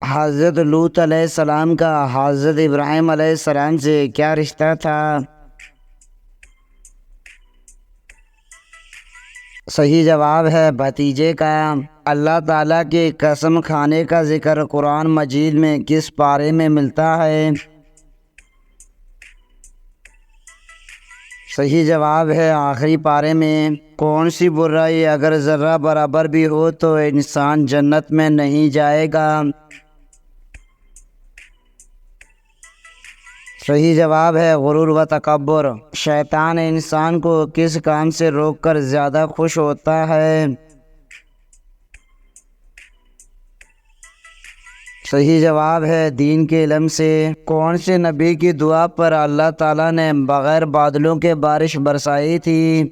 حضرت لوط علیہ السلام کا حضرت ابراہیم علیہ السلام سے کیا رشتہ تھا؟ صحیح جواب ہے بھتیجے کا۔ اللہ تعالیٰ کے قسم کھانے کا ذکر قرآن مجید میں کس پارے میں ملتا ہے؟ صحیح جواب ہے آخری پارے میں۔ کون سی برائی اگر ذرہ برابر بھی ہو تو انسان جنت میں نہیں جائے گا؟ صحیح جواب ہے غرور و تکبر۔ شیطان انسان کو کس کام سے روک کر زیادہ خوش ہوتا ہے؟ صحیح جواب ہے دین کے علم سے۔ کون سے نبی کی دعا پر اللہ تعالیٰ نے بغیر بادلوں کے بارش برسائی تھی؟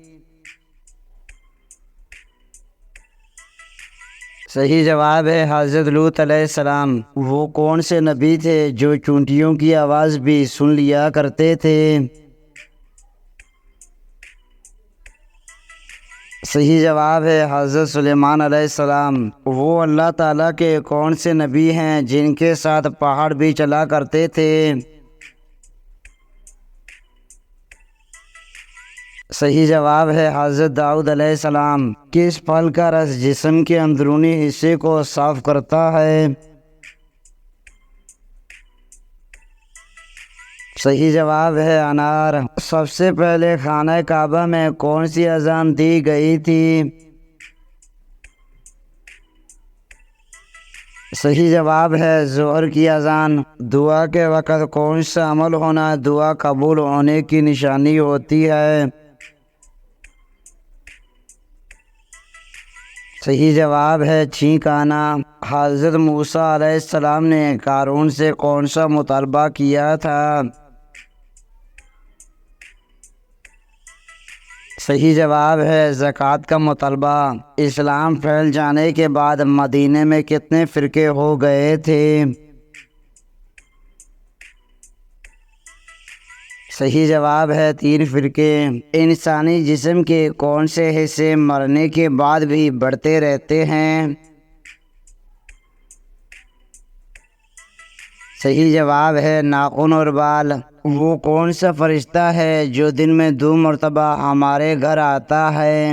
صحیح جواب ہے حضرت لوط علیہ السلام۔ وہ کون سے نبی تھے جو چونٹیوں کی آواز بھی سن لیا کرتے تھے؟ صحیح جواب ہے حضرت سلیمان علیہ السلام۔ وہ اللہ تعالیٰ کے کون سے نبی ہیں جن کے ساتھ پہاڑ بھی چلا کرتے تھے؟ صحیح جواب ہے حضرت داؤد علیہ السلام۔ کس پھل کا رس جسم کے اندرونی حصے کو صاف کرتا ہے؟ صحیح جواب ہے انار۔ سب سے پہلے خانہ کعبہ میں کون سی اذان دی گئی تھی؟ صحیح جواب ہے ظہر کی اذان۔ دعا کے وقت کون سا عمل ہونا دعا قبول ہونے کی نشانی ہوتی ہے؟ صحیح جواب ہے چھینک آنا۔ حضرت موسیٰ علیہ السلام نے قارون سے کون سا مطالبہ کیا تھا؟ صحیح جواب ہے زکوٰۃ کا مطالبہ۔ اسلام پھیل جانے کے بعد مدینے میں کتنے فرقے ہو گئے تھے؟ صحیح جواب ہے 3 فرقے۔ انسانی جسم کے کون سے حصے مرنے کے بعد بھی بڑھتے رہتے ہیں؟ صحیح جواب ہے ناخن اور بال۔ وہ کون سا فرشتہ ہے جو دن میں 2 مرتبہ ہمارے گھر آتا ہے؟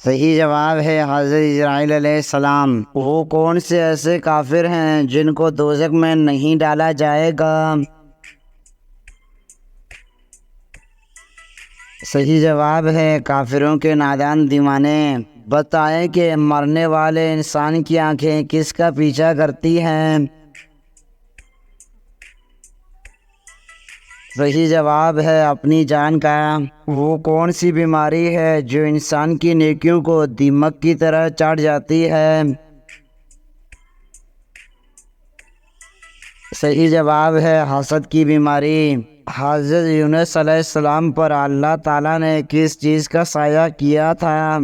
صحیح جواب ہے حضرت اسرائیل علیہ السلام۔ وہ کون سے ایسے کافر ہیں جن کو دوزخ میں نہیں ڈالا جائے گا؟ صحیح جواب ہے کافروں کے نادان دیوانے۔ بتائیں کہ مرنے والے انسان کی آنکھیں کس کا پیچھا کرتی ہیں؟ صحیح جواب ہے اپنی جان کا۔ وہ کون سی بیماری ہے جو انسان کی نیکیوں کو دیمک کی طرح چاٹ جاتی ہے؟ صحیح جواب ہے حسد کی بیماری۔ حضرت یونس علیہ السلام پر اللہ تعالیٰ نے کس چیز کا سایہ کیا تھا؟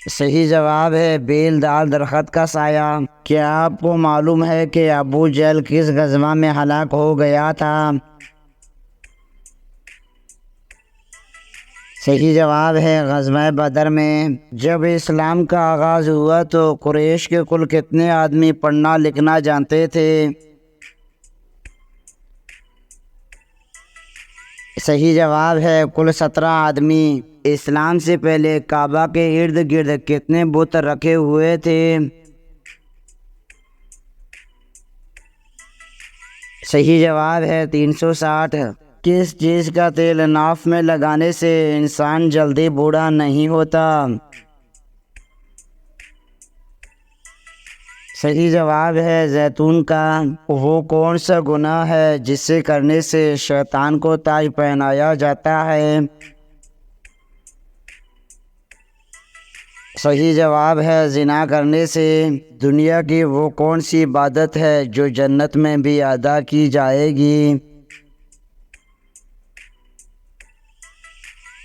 صحیح جواب ہے بیل دار درخت کا سایہ۔ کیا آپ کو معلوم ہے کہ ابو جہل کس غزوہ میں ہلاک ہو گیا تھا؟ صحیح جواب ہے غزوہ بدر میں۔ جب اسلام کا آغاز ہوا تو قریش کے کل کتنے آدمی پڑھنا لکھنا جانتے تھے؟ صحیح جواب ہے کل 17 آدمی۔ اسلام سے پہلے کعبہ کے ارد گرد کتنے بت رکھے ہوئے تھے؟ صحیح جواب ہے 360۔ کس چیز کا تیل ناف میں لگانے سے انسان جلدی بوڑھا نہیں ہوتا؟ صحیح جواب ہے زیتون کا۔ وہ کون سا گناہ ہے جس سے کرنے سے شیطان کو تاج پہنایا جاتا ہے؟ صحیح جواب ہے زنا کرنے سے۔ دنیا کی وہ کون سی عبادت ہے جو جنت میں بھی ادا کی جائے گی؟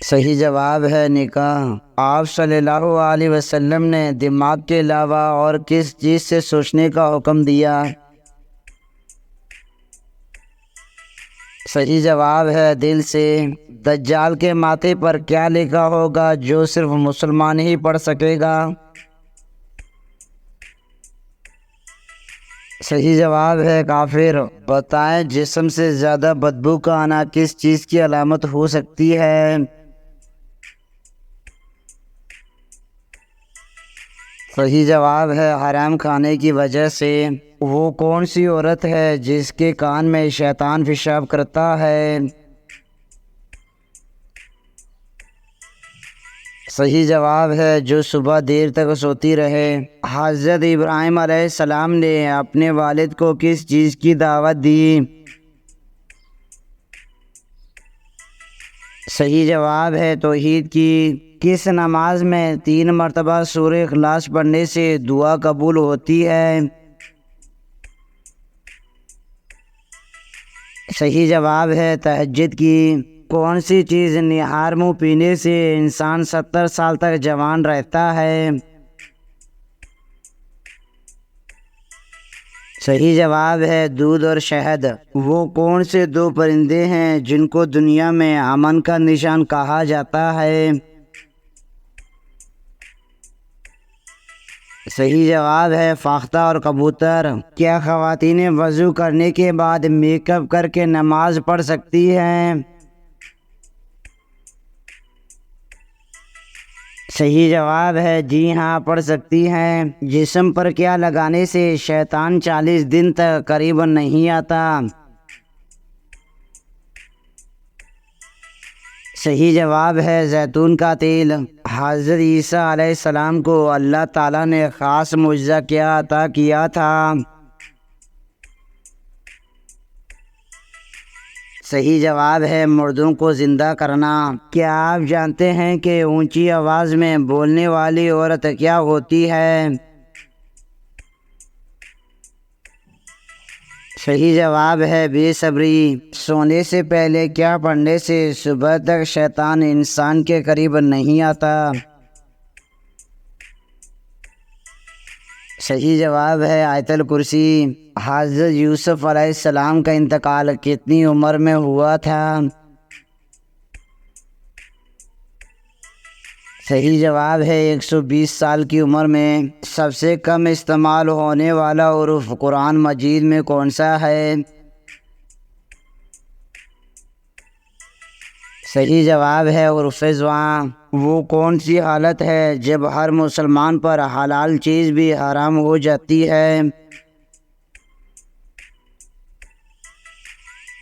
صحیح جواب ہے نکاح۔ آپ صلی اللہ علیہ وسلم نے دماغ کے علاوہ اور کس چیز سے سوچنے کا حکم دیا؟ صحیح جواب ہے دل سے۔ دجال کے ماتھے پر کیا لکھا ہوگا جو صرف مسلمان ہی پڑھ سکے گا؟ صحیح جواب ہے کافر۔ بتائیں جسم سے زیادہ بدبو کا آنا کس چیز کی علامت ہو سکتی ہے؟ صحیح جواب ہے حرام کھانے کی وجہ سے۔ وہ کون سی عورت ہے جس کے کان میں شیطان پیشاب کرتا ہے؟ صحیح جواب ہے جو صبح دیر تک سوتی رہے۔ حضرت ابراہیم علیہ السلام نے اپنے والد کو کس چیز کی دعوت دی؟ صحیح جواب ہے توحید کی۔ کس نماز میں 3 مرتبہ سورہ اخلاص پڑھنے سے دعا قبول ہوتی ہے؟ صحیح جواب ہے تہجد کی۔ کون سی چیز نہار منہ پینے سے انسان 70 سال تک جوان رہتا ہے؟ صحیح جواب ہے دودھ اور شہد۔ وہ کون سے 2 پرندے ہیں جن کو دنیا میں امن کا نشان کہا جاتا ہے؟ صحیح جواب ہے فاختہ اور کبوتر۔ کیا خواتین وضو کرنے کے بعد میک اپ کر کے نماز پڑھ سکتی ہیں؟ صحیح جواب ہے جی ہاں پڑھ سکتی ہیں۔ جسم پر کیا لگانے سے شیطان 40 دن تک قریب نہیں آتا؟ صحیح جواب ہے زیتون کا تیل۔ حضرت عیسیٰ علیہ السلام کو اللہ تعالیٰ نے خاص معجزہ کیا عطا کیا تھا؟ صحیح جواب ہے مردوں کو زندہ کرنا۔ کیا آپ جانتے ہیں کہ اونچی آواز میں بولنے والی عورت کیا ہوتی ہے؟ صحیح جواب ہے بے صبری۔ سونے سے پہلے کیا پڑھنے سے صبح تک شیطان انسان کے قریب نہیں آتا؟ صحیح جواب ہے آیت الکرسی۔ حضرت یوسف علیہ السلام کا انتقال کتنی عمر میں ہوا تھا؟ صحیح جواب ہے 120 سال کی عمر میں۔ سب سے کم استعمال ہونے والا حرف قرآن مجید میں کون سا ہے؟ صحیح جواب ہے حرف زواں۔ وہ کون سی حالت ہے جب ہر مسلمان پر حلال چیز بھی حرام ہو جاتی ہے؟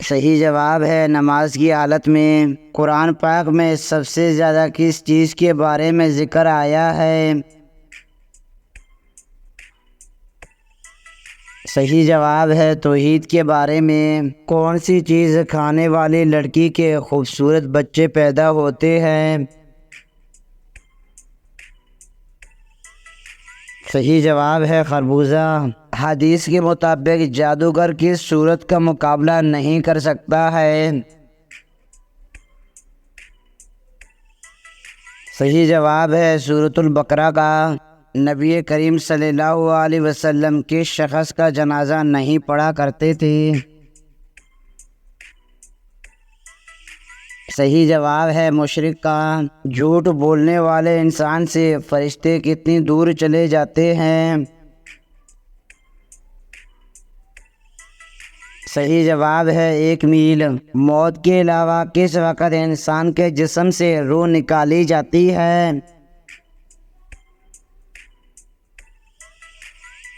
صحیح جواب ہے نماز کی حالت میں۔ قرآن پاک میں سب سے زیادہ کس چیز کے بارے میں ذکر آیا ہے؟ صحیح جواب ہے توحید کے بارے میں۔ کون سی چیز کھانے والی لڑکی کے خوبصورت بچے پیدا ہوتے ہیں؟ صحیح جواب ہے خربوزہ۔ حدیث کے مطابق جادوگر کس صورت کا مقابلہ نہیں کر سکتا ہے؟ صحیح جواب ہے سورۃ البقرہ کا۔ نبی کریم صلی اللہ علیہ وسلم کس شخص کا جنازہ نہیں پڑھا کرتے تھے؟ صحیح جواب ہے مشرک کا۔ جھوٹ بولنے والے انسان سے فرشتے کتنی دور چلے جاتے ہیں؟ صحیح جواب ہے 1 میل۔ موت کے علاوہ کس وقت انسان کے جسم سے روح نکالی جاتی ہے؟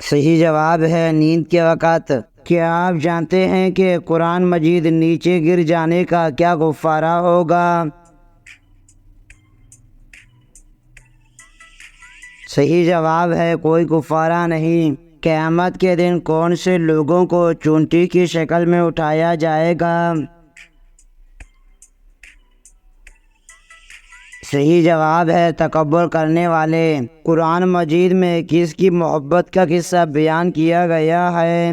صحیح جواب ہے نیند کے وقت۔ کیا آپ جانتے ہیں کہ قرآن مجید نیچے گر جانے کا کیا کفارہ ہوگا؟ صحیح جواب ہے کوئی کفارہ نہیں۔ قیامت کے دن کون سے لوگوں کو چونٹی کی شکل میں اٹھایا جائے گا؟ صحیح جواب ہے تکبر کرنے والے۔ قرآن مجید میں کس کی محبت کا قصہ بیان کیا گیا ہے؟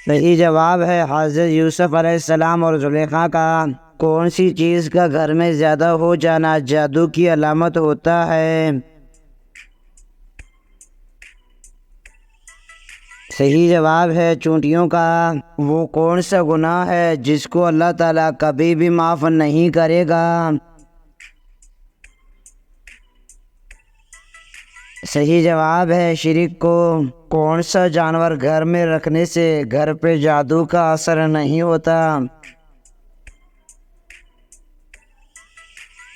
صحیح جواب ہے حضرت یوسف علیہ السلام اور زلیخا کا۔ کون سی چیز کا گھر میں زیادہ ہو جانا جادو کی علامت ہوتا ہے؟ صحیح جواب ہے چونٹیوں کا۔ وہ کون سا گناہ ہے جس کو اللہ تعالیٰ کبھی بھی معاف نہیں کرے گا؟ صحیح جواب ہے شرک کو۔ کون سا جانور گھر میں رکھنے سے گھر پہ جادو کا اثر نہیں ہوتا؟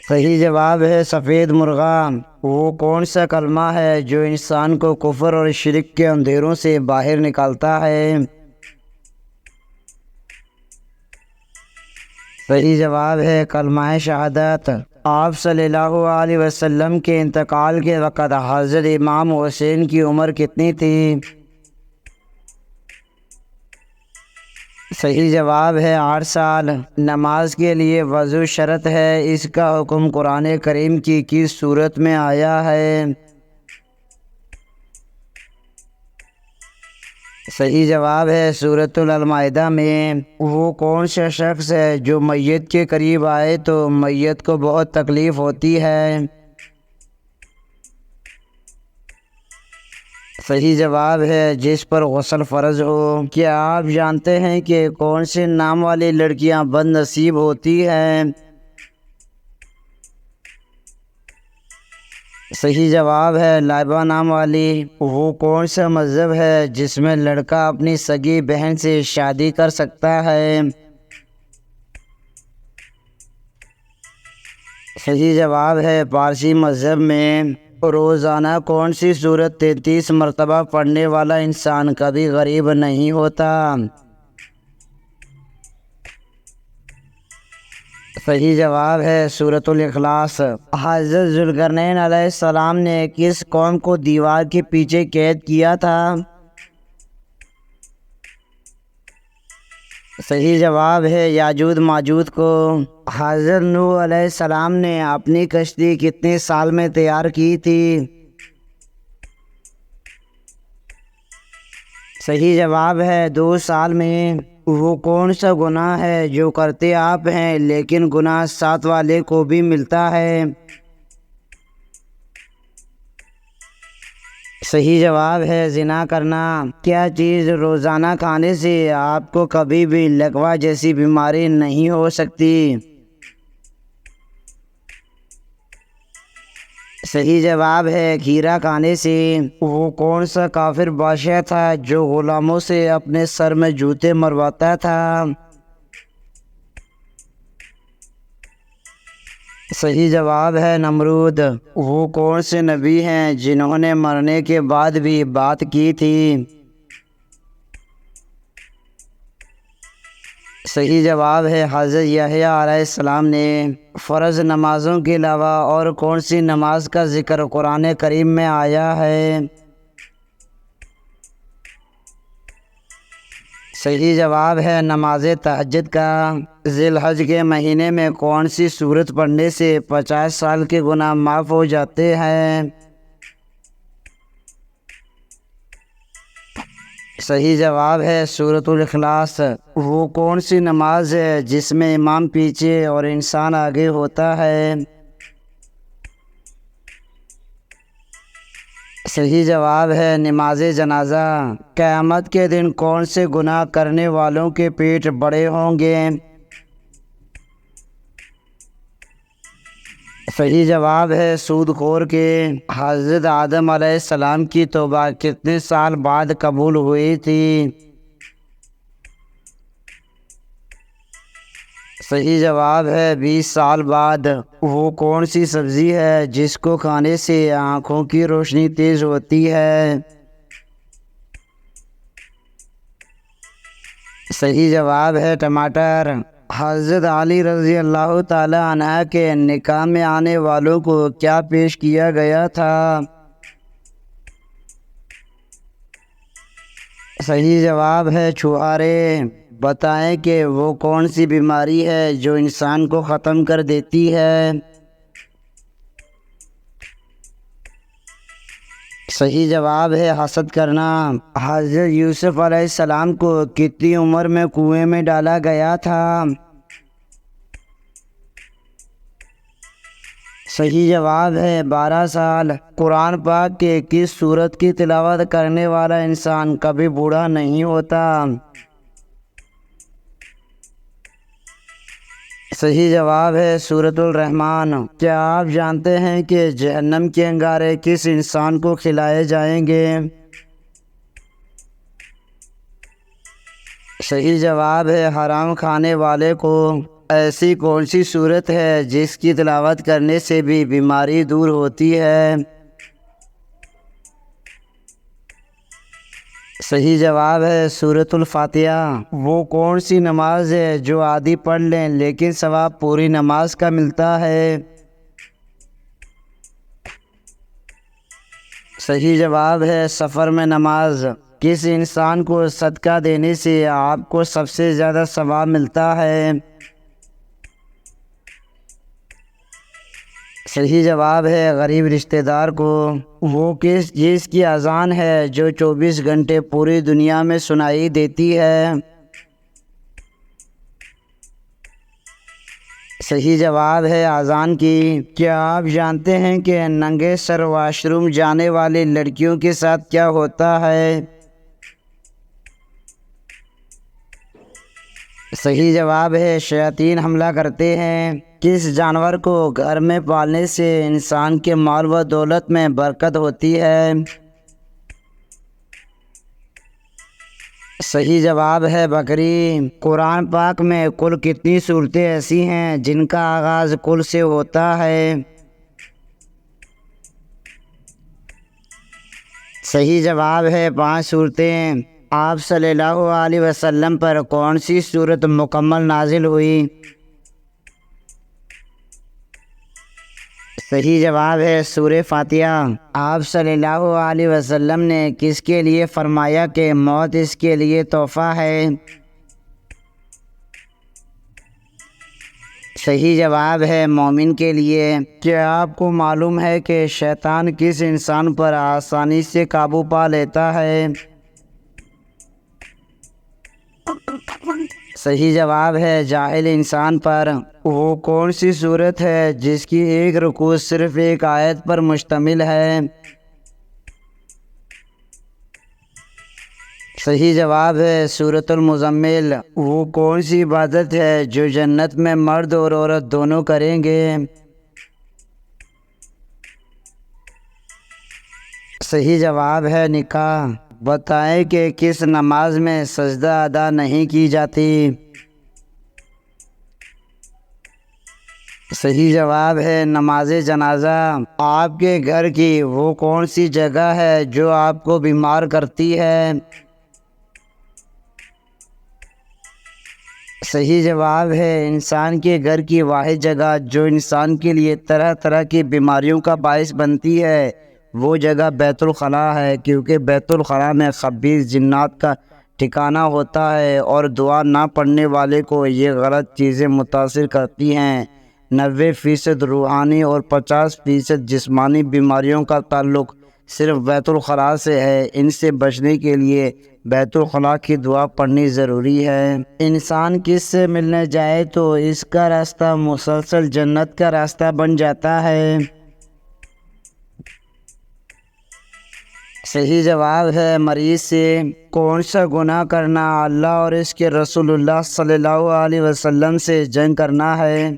صحیح جواب ہے سفید مرغا۔ وہ کون سا کلمہ ہے جو انسان کو کفر اور شرک کے اندھیروں سے باہر نکالتا ہے؟ صحیح جواب ہے کلمہ شہادت۔ آپ صلی اللہ علیہ وسلم کے انتقال کے وقت حضرت امام حسین کی عمر کتنی تھی؟ صحیح جواب ہے 8 سال۔ نماز کے لیے وضو شرط ہے، اس کا حکم قرآن کریم کی کس صورت میں آیا ہے؟ صحیح جواب ہے سورۃ المائدہ میں۔ وہ کون سا شخص ہے جو میت کے قریب آئے تو میت کو بہت تکلیف ہوتی ہے؟ صحیح جواب ہے جس پر غسل فرض ہو۔ کیا آپ جانتے ہیں کہ کون سے نام والی لڑکیاں بد نصیب ہوتی ہیں؟ صحیح جواب ہے لائبہ نام والی۔ وہ کون سا مذہب ہے جس میں لڑکا اپنی سگی بہن سے شادی کر سکتا ہے؟ صحیح جواب ہے پارسی مذہب میں۔ روزانہ کون سی سورت 33 مرتبہ پڑھنے والا انسان کبھی غریب نہیں ہوتا؟ صحیح جواب ہے سورۃ الاخلاص۔ حضرت ذوالقرنین علیہ السلام نے کس قوم کو دیوار کے پیچھے قید کیا تھا؟ صحیح جواب ہے یاجوج ماجوج کو۔ حضرت نوح علیہ السلام نے اپنی کشتی کتنے سال میں تیار کی تھی؟ صحیح جواب ہے 2 سال میں۔ وہ کون سا گناہ ہے جو کرتے آپ ہیں لیکن گناہ ساتھ والے کو بھی ملتا ہے؟ صحیح جواب ہے زنا کرنا۔ کیا چیز روزانہ کھانے سے آپ کو کبھی بھی لقوہ جیسی بیماری نہیں ہو سکتی؟ صحیح جواب ہے کھیرا کھانے سے۔ وہ کون سا کافر بادشاہ تھا جو غلاموں سے اپنے سر میں جوتے مرواتا تھا؟ صحیح جواب ہے نمرود۔ وہ کون سے نبی ہیں جنہوں نے مرنے کے بعد بھی بات کی تھی؟ صحیح جواب ہے حضرت یحییٰ علیہ السلام نے۔ فرض نمازوں کے علاوہ اور کون سی نماز کا ذکر قرآن کریم میں آیا ہے؟ صحیح جواب ہے نماز تہجد کا۔ ذی الحج کے مہینے میں کون سی سورت پڑھنے سے 50 سال کے گناہ معاف ہو جاتے ہیں؟ صحیح جواب ہے سورۃ الاخلاص۔ وہ کون سی نماز ہے جس میں امام پیچھے اور انسان آگے ہوتا ہے؟ صحیح جواب ہے نماز جنازہ۔ قیامت کے دن کون سے گناہ کرنے والوں کے پیٹ بڑے ہوں گے؟ صحیح جواب ہے سود خور کے۔ حضرت آدم علیہ السلام کی توبہ کتنے سال بعد قبول ہوئی تھی؟ صحیح جواب ہے 20 سال بعد۔ وہ کون سی سبزی ہے جس کو کھانے سے آنکھوں کی روشنی تیز ہوتی ہے؟ صحیح جواب ہے ٹماٹر۔ حضرت علی رضی اللہ تعالی عنہ کے نکاح میں آنے والوں کو کیا پیش کیا گیا تھا؟ صحیح جواب ہے چھوارے۔ بتائیں کہ وہ کون سی بیماری ہے جو انسان کو ختم کر دیتی ہے؟ صحیح جواب ہے حسد کرنا۔ حضرت یوسف علیہ السلام کو کتنی عمر میں کنویں میں ڈالا گیا تھا؟ صحیح جواب ہے 12 سال۔ قرآن پاک کے کس سورت کی تلاوت کرنے والا انسان کبھی بوڑھا نہیں ہوتا؟ صحیح جواب ہے سورۃ الرحمن۔ کیا آپ جانتے ہیں کہ جہنم کے انگارے کس انسان کو کھلائے جائیں گے؟ صحیح جواب ہے حرام کھانے والے کو۔ ایسی کون سی صورت ہے جس کی تلاوت کرنے سے بھی بیماری دور ہوتی ہے؟ صحیح جواب ہے سورۃ الفاتحہ۔ وہ کون سی نماز ہے جو آدھی پڑھ لیں لیکن ثواب پوری نماز کا ملتا ہے؟ صحیح جواب ہے سفر میں نماز۔ کس انسان کو صدقہ دینے سے آپ کو سب سے زیادہ ثواب ملتا ہے؟ صحیح جواب ہے غریب رشتہ دار کو۔ وہ کس چیز کی اذان ہے جو 24 گھنٹے پوری دنیا میں سنائی دیتی ہے؟ صحیح جواب ہے اذان کی۔ کیا آپ جانتے ہیں کہ ننگے سر واش روم جانے والی لڑکیوں کے ساتھ کیا ہوتا ہے؟ صحیح جواب ہے شیاطین حملہ کرتے ہیں۔ کس جانور کو گھر میں پالنے سے انسان کے مال و دولت میں برکت ہوتی ہے؟ صحیح جواب ہے بکری۔ قرآن پاک میں کل کتنی صورتیں ایسی ہیں جن کا آغاز کل سے ہوتا ہے؟ صحیح جواب ہے 5 صورتیں۔ آپ صلی اللہ علیہ وسلم پر کون سی صورت مکمل نازل ہوئی؟ صحیح جواب ہے سورہ فاتحہ۔ آپ صلی اللہ علیہ وسلم نے کس کے لیے فرمایا کہ موت اس کے لیے تحفہ ہے؟ صحیح جواب ہے مومن کے لیے۔ کیا آپ کو معلوم ہے کہ شیطان کس انسان پر آسانی سے قابو پا لیتا ہے؟ صحیح جواب ہے جاہل انسان پر۔ وہ کون سی صورت ہے جس کی ایک رکوع صرف ایک آیت پر مشتمل ہے؟ صحیح جواب ہے سورۃ المزمل۔ وہ کون سی عبادت ہے جو جنت میں مرد اور عورت دونوں کریں گے؟ صحیح جواب ہے نکاح۔ بتائیں کہ کس نماز میں سجدہ ادا نہیں کی جاتی؟ صحیح جواب ہے نماز جنازہ۔ آپ کے گھر کی وہ کون سی جگہ ہے جو آپ کو بیمار کرتی ہے؟ صحیح جواب ہے انسان کے گھر کی واحد جگہ جو انسان کے لیے طرح طرح کی بیماریوں کا باعث بنتی ہے وہ جگہ بیت الخلاء ہے، کیونکہ بیت الخلاء میں خبیث جنات کا ٹھکانہ ہوتا ہے اور دعا نہ پڑھنے والے کو یہ غلط چیزیں متاثر کرتی ہیں۔ 90% روحانی اور 50% جسمانی بیماریوں کا تعلق صرف بیت الخلاء سے ہے۔ ان سے بچنے کے لیے بیت الخلاء کی دعا پڑھنی ضروری ہے۔ انسان کس سے ملنے جائے تو اس کا راستہ مسلسل جنت کا راستہ بن جاتا ہے؟ صحیح جواب ہے مریض سے۔ کون سا گناہ کرنا اللہ اور اس کے رسول اللہ صلی اللہ علیہ وسلم سے جنگ کرنا ہے؟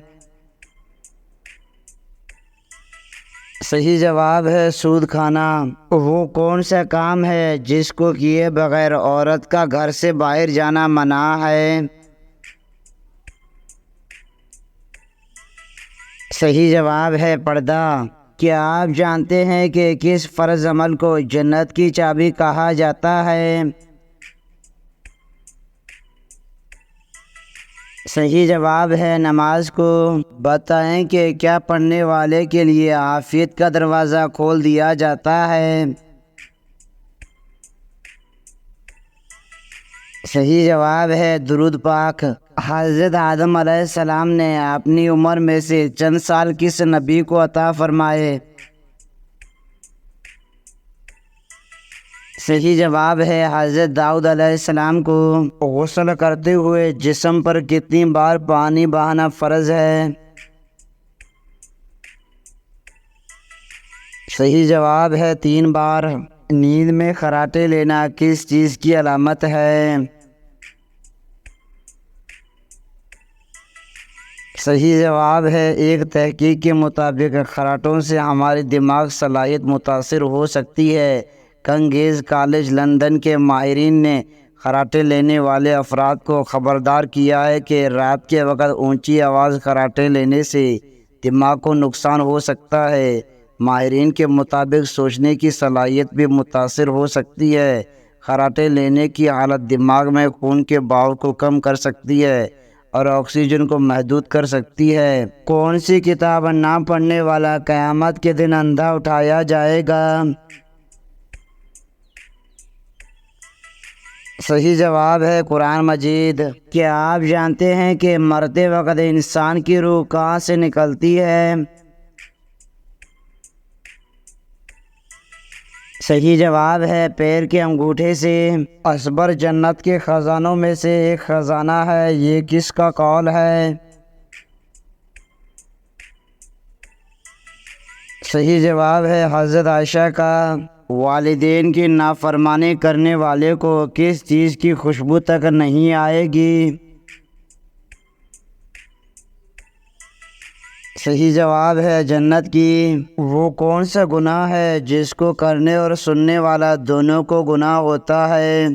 صحیح جواب ہے سود کھانا۔ وہ کون سا کام ہے جس کو کیے بغیر عورت کا گھر سے باہر جانا منع ہے؟ صحیح جواب ہے پردہ۔ کیا آپ جانتے ہیں کہ کس فرض عمل کو جنت کی چابی کہا جاتا ہے؟ صحیح جواب ہے نماز کو۔ بتائیں کہ کیا پڑھنے والے کے لیے عافیت کا دروازہ کھول دیا جاتا ہے؟ صحیح جواب ہے درود پاک۔ حضرت آدم علیہ السلام نے اپنی عمر میں سے چند سال کس نبی کو عطا فرمائے؟ صحیح جواب ہے حضرت داؤد علیہ السلام کو۔ غسل کرتے ہوئے جسم پر کتنی بار پانی بہانا فرض ہے؟ صحیح جواب ہے 3 بار۔ نیند میں خراٹے لینا کس چیز کی علامت ہے؟ صحیح جواب ہے ایک تحقیق کے مطابق خراٹوں سے ہماری دماغ صلاحیت متاثر ہو سکتی ہے۔ کنگز کالج لندن کے ماہرین نے خراٹے لینے والے افراد کو خبردار کیا ہے کہ رات کے وقت اونچی آواز خراٹے لینے سے دماغ کو نقصان ہو سکتا ہے۔ ماہرین کے مطابق سوچنے کی صلاحیت بھی متاثر ہو سکتی ہے۔ خراٹے لینے کی حالت دماغ میں خون کے بہاؤ کو کم کر سکتی ہے اور آکسیجن کو محدود کر سکتی ہے۔ کون سی کتاب نہ پڑھنے والا قیامت کے دن اندھا اٹھایا جائے گا؟ صحیح جواب ہے قرآن مجید۔ کیا آپ جانتے ہیں کہ مرتے وقت انسان کی روح کہاں سے نکلتی ہے؟ صحیح جواب ہے پیر کے انگوٹھے سے۔ اصبر جنت کے خزانوں میں سے ایک خزانہ ہے، یہ کس کا قول ہے؟ صحیح جواب ہے حضرت عائشہ کا۔ والدین کی نافرمانی کرنے والے کو کس چیز کی خوشبو تک نہیں آئے گی؟ صحیح جواب ہے جنت کی۔ وہ کون سا گناہ ہے جس کو کرنے اور سننے والا دونوں کو گناہ ہوتا ہے؟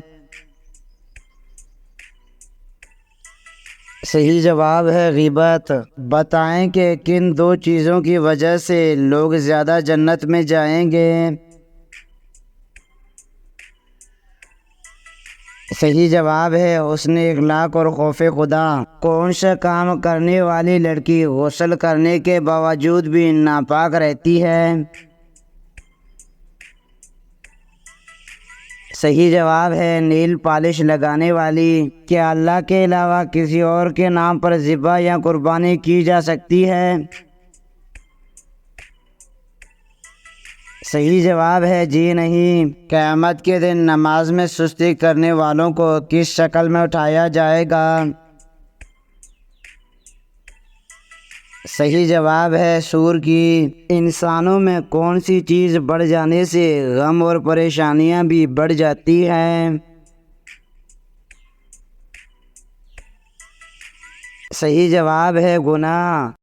صحیح جواب ہے غیبت۔ بتائیں کہ کن 2 چیزوں کی وجہ سے لوگ زیادہ جنت میں جائیں گے؟ صحیح جواب ہے حسن اخلاق اور خوف خدا۔ کون سا کام کرنے والی لڑکی غسل کرنے کے باوجود بھی ناپاک رہتی ہے؟ صحیح جواب ہے نیل پالش لگانے والی۔ کیا اللہ کے علاوہ کسی اور کے نام پر ذبح یا قربانی کی جا سکتی ہے؟ صحیح جواب ہے جی نہیں۔ قیامت کے دن نماز میں سستی کرنے والوں کو کس شکل میں اٹھایا جائے گا؟ صحیح جواب ہے سور کی۔ انسانوں میں کون سی چیز بڑھ جانے سے غم اور پریشانیاں بھی بڑھ جاتی ہیں؟ صحیح جواب ہے گناہ۔